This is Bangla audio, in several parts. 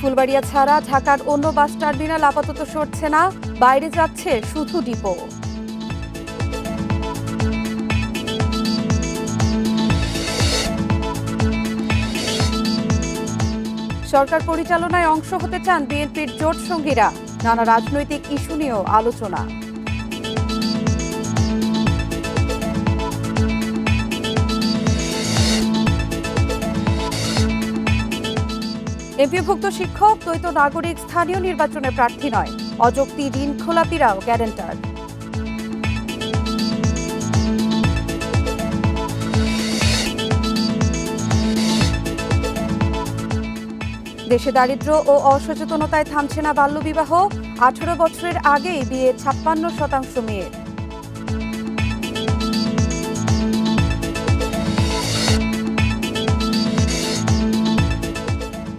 ফুলবাড়িয়া ছাড়া ঢাকার অন্য বাস টার্মিনাল আপাতত সরছে না, বাইরে যাচ্ছে শুধু ডিপো। সরকার পরিচালনায় অংশ হতে চান বিএনপির জোট সঙ্গীরা, নানা রাজনৈতিক ইস্যু নিয়েও আলোচনা। এমপিভুক্ত শিক্ষক, দ্বৈত নাগরিক স্থানীয় নির্বাচনে প্রার্থী নয়, অযৌক্তি ঋণ খোলাপিরাও গ্যারান্টার। দেশে দারিদ্র্য ও অসচেতনতায় থামছে না বাল্যবিবাহ, 18 বছরের আগেই বিয়ে 56% মেয়ের।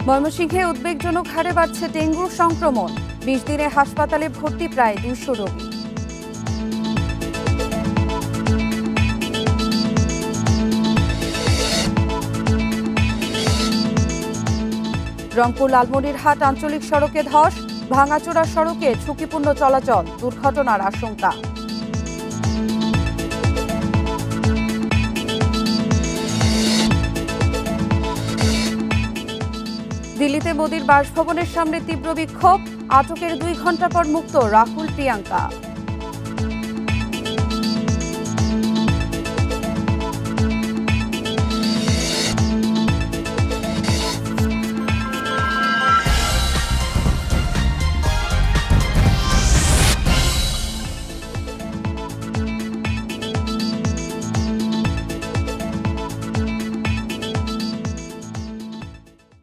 ময়মনসিংহে উদ্বেগজনক হারে বাড়ছে ডেঙ্গুর সংক্রমণ, 20 দিনে হাসপাতালে ভর্তি প্রায় 200 রোগী। রংপুর লালমনিরহাট আঞ্চলিক সড়কে ধস, ভাঙাচোরা সড়কে ঝুঁকিপূর্ণ চলাচল, দুর্ঘটনার আশঙ্কা। দিল্লিতে মোদির বাসভবনের সামনে তীব্র বিক্ষোভ, আটকের 2 ঘণ্টা পর মুক্ত রাহুল প্রিয়াঙ্কা।